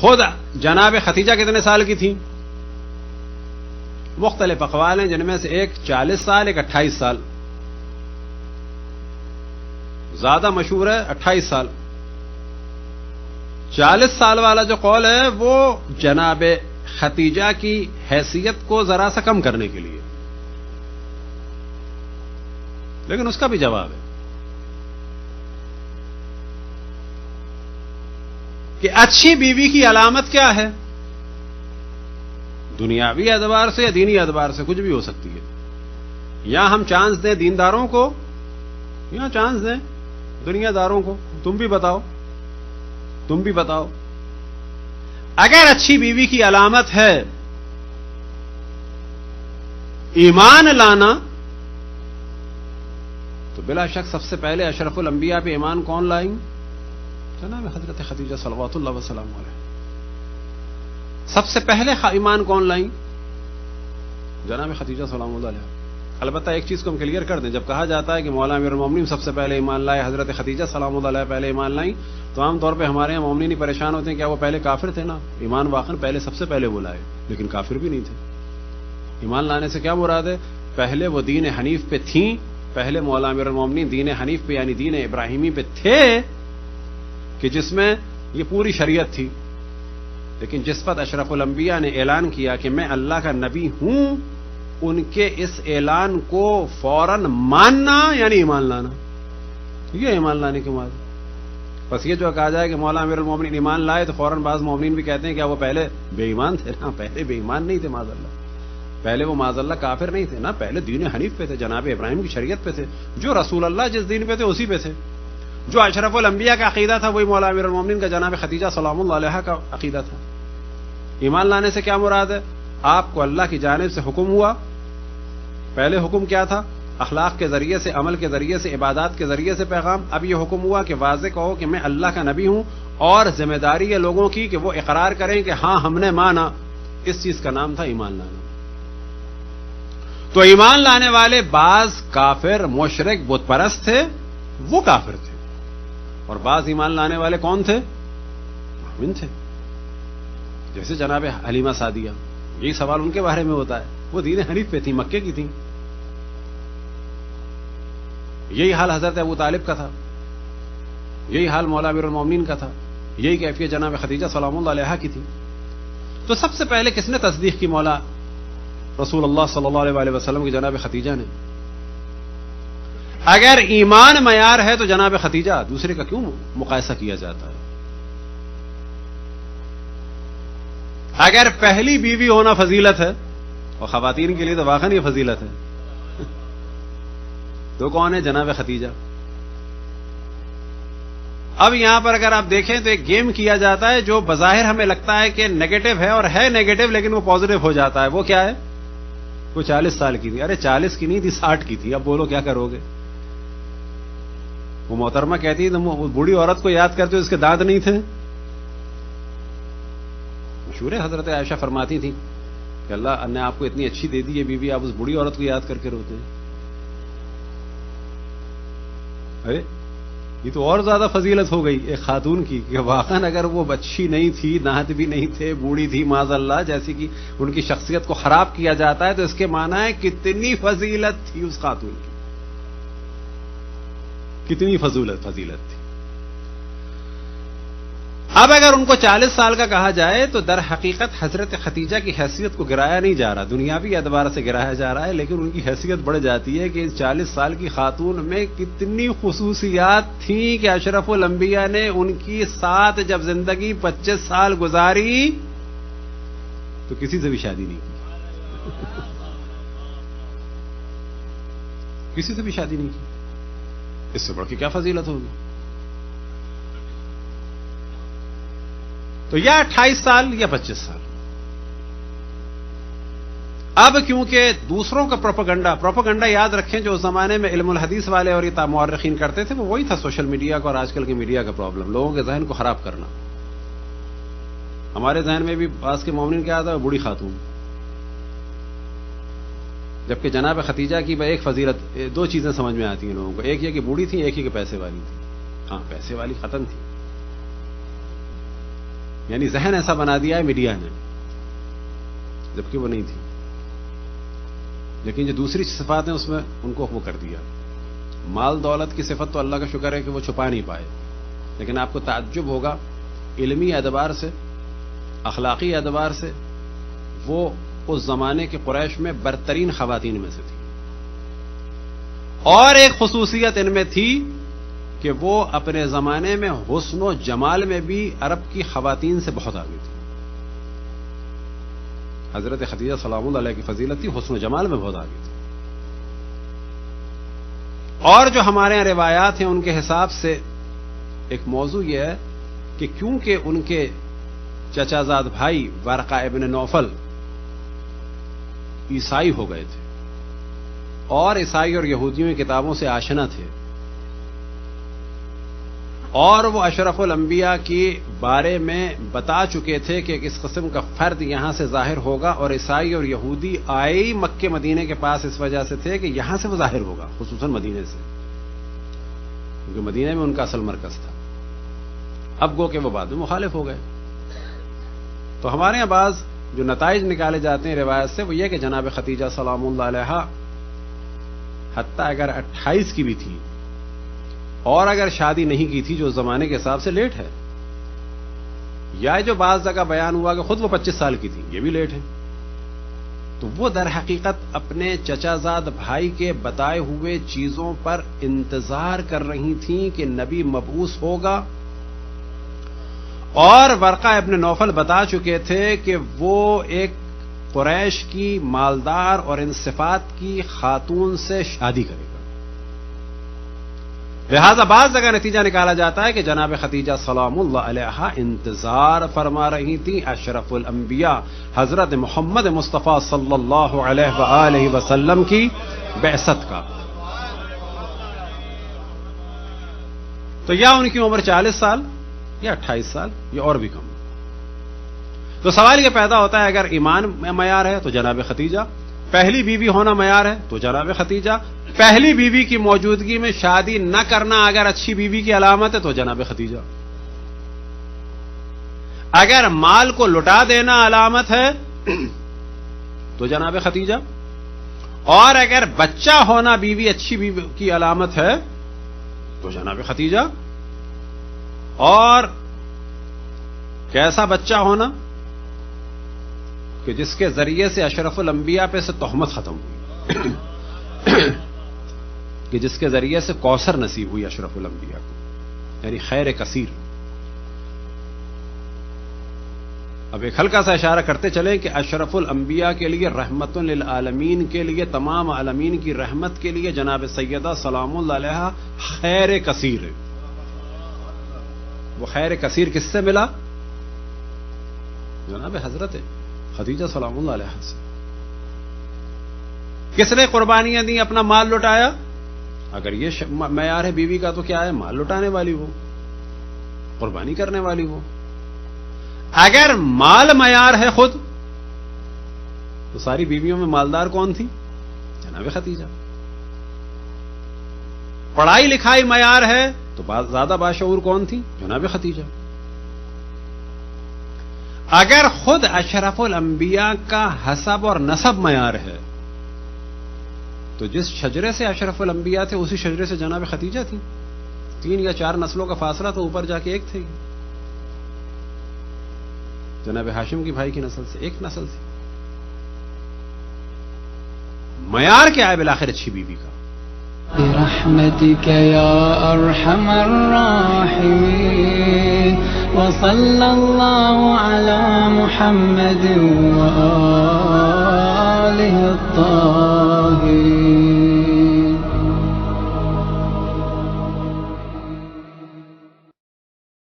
خود جناب خدیجہ کتنے سال کی تھیں؟ مختلف اقوال ہیں، جن میں سے ایک 40 سال، ایک 28 سال، زیادہ مشہور ہے 28 سال۔ 40 سال والا جو قول ہے وہ جناب خدیجہ کی حیثیت کو ذرا سا کم کرنے کے لیے، لیکن اس کا بھی جواب ہے کہ اچھی بیوی کی علامت کیا ہے؟ دنیاوی اعتبار سے یا دینی اعتبار سے کچھ بھی ہو سکتی ہے۔ یا ہم چانس دیں دینداروں کو، یا چانس دیں دنیا داروں کو، تم بھی بتاؤ۔ اگر اچھی بیوی کی علامت ہے ایمان لانا، تو بلا شک سب سے پہلے اشرف الانبیاء پہ ایمان کون لائیں؟ جناب حضرت خدیجہ صلوات اللہ وسلم علیہ۔ سب سے پہلے ایمان کون لائیں؟ جناب خدیجہ سلام اللہ علیہ۔ البتہ ایک چیز کو ہم کلیئر کر دیں، جب کہا جاتا ہے کہ مولا امیر المومنین سب سے پہلے ایمان لائے، حضرت خدیجہ سلام اللہ علیہ پہلے ایمان لائیں، تو عام طور پہ ہمارے یہاں مومنین ہی پریشان ہوتے ہیں، کیا وہ پہلے کافر تھے؟ نا، ایمان واقعا پہلے سب سے پہلے وہ لائے، لیکن کافر بھی نہیں تھے۔ ایمان لانے سے کیا مراد ہے؟ پہلے وہ دین حنیف پہ تھیں، پہلے مولا امیر المومنین دین حنیف پہ یعنی دین ابراہیمی پہ تھے، کہ جس میں یہ پوری شریعت تھی، لیکن جس وقت اشرف الانبیاء نے اعلان کیا کہ میں اللہ کا نبی ہوں، ان کے اس اعلان کو فوراً ماننا یعنی ایمان لانا، یہ ایمان لانے کے بعد بس یہ جو کہا جائے کہ مولا امیر المومنین ایمان لائے، تو فوراً بعض مومنین بھی کہتے ہیں کہ وہ پہلے بے ایمان تھے نا، پہلے بے ایمان نہیں تھے معاذ اللہ، پہلے وہ معاذ اللہ کافر نہیں تھے نا، پہلے دین حنیف پہ تھے، جناب ابراہیم کی شریعت پہ تھے، جو رسول اللہ جس دین پہ تھے اسی پہ تھے، جو اشرف الانبیاء کا عقیدہ تھا وہی مولا امیر المومنین کا جناب خدیجہ سلام اللہ علیہ کا عقیدہ تھا۔ ایمان لانے سے کیا مراد ہے؟ آپ کو اللہ کی جانب سے حکم ہوا، پہلے حکم کیا تھا؟ اخلاق کے ذریعے سے، عمل کے ذریعے سے، عبادات کے ذریعے سے پیغام، اب یہ حکم ہوا کہ واضح کہو کہ میں اللہ کا نبی ہوں، اور ذمہ داری ہے لوگوں کی کہ وہ اقرار کریں کہ ہاں ہم نے مانا، اس چیز کا نام تھا ایمان لانا۔ تو ایمان لانے والے بعض کافر مشرک بت پرست تھے، وہ کافر تھے، اور بعض ایمان لانے والے کون تھے؟ مومن تھے، جیسے جناب حلیمہ سعدیہ، یہی سوال ان کے بارے میں ہوتا ہے، وہ دین حنیف پہ تھی، مکے کی تھی۔ یہی حال حضرت ابو طالب کا تھا، یہی حال مولا امیر المومنین کا تھا، یہی کیفیت جناب خدیجہ سلام اللہ علیہ کی تھی۔ تو سب سے پہلے کس نے تصدیق کی؟ مولا رسول اللہ صلی اللہ علیہ وآلہ وسلم کی جناب خدیجہ نے۔ اگر ایمان معیار ہے تو جناب خدیجہ، دوسرے کا کیوں مقایسہ کیا جاتا ہے؟ اگر پہلی بیوی ہونا فضیلت ہے، اور خواتین کے لیے تو واقعی یہ فضیلت ہے، تو کون ہے؟ جناب خدیجہ۔ اب یہاں پر اگر آپ دیکھیں تو ایک گیم کیا جاتا ہے جو بظاہر ہمیں لگتا ہے کہ نیگیٹو ہے، اور ہے نیگیٹو لیکن وہ پازیٹو ہو جاتا ہے۔ وہ کیا ہے؟ وہ 40 سال کی تھی۔ ارے 40 کی نہیں تھی، 60 کی تھی، اب بولو کیا کرو گے؟ وہ محترمہ کہتی ہے تم بوڑھی عورت کو یاد کرتے ہو اس کے دانت نہیں تھے؟ مشہور ہے، حضرت عائشہ فرماتی تھی کہ اللہ نے آپ کو اتنی اچھی دے دی ہے بیوی، آپ اس بوڑھی عورت کو یاد کر کے روتے ہیں۔ ارے یہ تو اور زیادہ فضیلت ہو گئی ایک خاتون کی، کہ واقعا اگر وہ اچھی نہیں تھی، دانت بھی نہیں تھے، بوڑھی تھی معاذ اللہ، جیسی کہ ان کی شخصیت کو خراب کیا جاتا ہے، تو اس کے معنی ہے کتنی فضیلت تھی اس خاتون کی، کتنی فضیلت تھی۔ اب اگر ان کو 40 سال کا کہا جائے تو در حقیقت حضرت خدیجہ کی حیثیت کو گرایا نہیں جا رہا، دنیاوی اعتبار سے گرایا جا رہا ہے، لیکن ان کی حیثیت بڑھ جاتی ہے کہ 40 سال کی خاتون میں کتنی خصوصیات تھیں کہ اشرف الانبیاء نے ان کی ساتھ جب زندگی 25 سال گزاری تو کسی سے بھی شادی نہیں کی، کسی سے بھی شادی نہیں کی، اس سے بڑھ کے کیا فضیلت ہوگی؟ تو یا 28 سال یا 25 سال۔ اب کیونکہ دوسروں کا پروپیگنڈا یاد رکھیں جو اس زمانے میں علم الحدیث والے اور یہ مورخین کرتے تھے، وہ وہی تھا سوشل میڈیا کا اور آج کل کے میڈیا کا پرابلم، لوگوں کے ذہن کو خراب کرنا۔ ہمارے ذہن میں بھی بعض کے مومنین کیا آتا ہے؟ بوڑھی خاتون، جبکہ جناب خدیجہ کی ایک فضیلت، دو چیزیں سمجھ میں آتی ہیں لوگوں کو، ایک یہ کہ بوڑھی تھی، ایک یہ کہ پیسے والی تھی۔ ہاں پیسے والی ختم تھی، یعنی ذہن ایسا بنا دیا ہے میڈیا نے، جبکہ وہ نہیں تھی. لیکن جو دوسری صفات ہیں اس میں ان کو وہ کر دیا. مال دولت کی صفت تو اللہ کا شکر ہے کہ وہ چھپا نہیں پائے، لیکن آپ کو تعجب ہوگا علمی اعتبار سے، اخلاقی اعتبار سے وہ اس زمانے کے قریش میں برترین خواتین میں سے تھی. اور ایک خصوصیت ان میں تھی کہ وہ اپنے زمانے میں حسن و جمال میں بھی عرب کی خواتین سے بہت آگے تھی. حضرت خدیجہ سلام اللہ علیہ کی فضیلت تھی، حسن و جمال میں بہت آگے تھی. اور جو ہمارے یہاں روایات ہیں ان کے حساب سے ایک موضوع یہ ہے کہ کیونکہ ان کے چچا زاد بھائی ورقہ ابن نوفل عیسائی ہو گئے تھے اور عیسائی اور یہودیوں کی کتابوں سے آشنا تھے، اور وہ اشرف الانبیاء کے بارے میں بتا چکے تھے کہ اس قسم کا فرد یہاں سے ظاہر ہوگا، اور عیسائی اور یہودی آئے مکے مدینے کے پاس اس وجہ سے تھے کہ یہاں سے وہ ظاہر ہوگا، خصوصاً مدینے سے، کیونکہ مدینے میں ان کا اصل مرکز تھا. اب گو کہ وہ بعد میں مخالف ہو گئے. تو ہمارے یہاں بعض جو نتائج نکالے جاتے ہیں روایت سے وہ یہ کہ جناب خدیجہ سلام اللہ علیہا حتیٰ اگر 28 کی بھی تھی اور اگر شادی نہیں کی تھی جو اس زمانے کے حساب سے لیٹ ہے، یا جو بعض جگہ بیان ہوا کہ خود وہ 25 سال کی تھی، یہ بھی لیٹ ہے، تو وہ در حقیقت اپنے چچا زاد بھائی کے بتائے ہوئے چیزوں پر انتظار کر رہی تھیں کہ نبی مبعوث ہوگا. اور ورقہ ابن نوفل بتا چکے تھے کہ وہ ایک قریش کی مالدار اور ان صفات کی خاتون سے شادی کرے گا. لہذا بعض جگہ نتیجہ نکالا جاتا ہے کہ جناب خدیجہ سلام اللہ علیہا انتظار فرما رہی تھیں اشرف الانبیاء حضرت محمد مصطفیٰ صلی اللہ علیہ وآلہ وسلم کی بعثت کا. تو یا ان کی عمر 40 سال یا 28 سال یا اور بھی کم. تو سوال یہ پیدا ہوتا ہے اگر ایمان میں معیار ہے تو جناب خدیجہ، پہلی بیوی ہونا معیار ہے تو جناب خدیجہ، پہلی بیوی کی موجودگی میں شادی نہ کرنا اگر اچھی بیوی کی علامت ہے تو جناب خدیجہ، اگر مال کو لٹا دینا علامت ہے تو جناب خدیجہ، اور اگر بچہ ہونا بیوی اچھی بیوی کی علامت ہے تو جناب خدیجہ. اور کیسا بچہ ہونا کہ جس کے ذریعے سے اشرف الانبیاء پہ سے تہمت ختم ہوئی کہ جس کے ذریعے سے کوثر نصیب ہوئی اشرف الانبیاء کو، یعنی خیر کثیر. اب ایک ہلکا سا اشارہ کرتے چلیں کہ اشرف الانبیاء کے لیے رحمت للعالمین کے لیے، تمام عالمین کی رحمت کے لیے جناب سیدہ سلام اللہ علیہا خیر کثیر ہے. وہ خیر کثیر کس سے ملا؟ جناب حضرت خدیجہ سلام اللہ علیہ سے. کس نے قربانیاں دی، اپنا مال لٹایا؟ اگر یہ معیار ہے بیوی کا تو کیا ہے؟ مال لٹانے والی وہ، قربانی کرنے والی وہ. اگر مال معیار ہے خود تو ساری بیویوں میں مالدار کون تھی؟ جناب خدیجہ. پڑھائی لکھائی معیار ہے تو زیادہ باشعور کون تھی؟ جناب خدیجہ. اگر خود اشرف الانبیاء کا حسب اور نسب معیار ہے تو جس شجرے سے اشرف الانبیاء تھے اسی شجرے سے جناب خدیجہ تھی. 3 یا 4 نسلوں کا فاصلہ تو اوپر جا کے ایک تھے، جناب ہاشم کی بھائی کی نسل سے ایک نسل تھی. معیار کیا ہے بالآخر اچھی بیوی کا؟ برحمتك يا أرحم الراحمين وصلى الله على محمد وآله الطاهرين.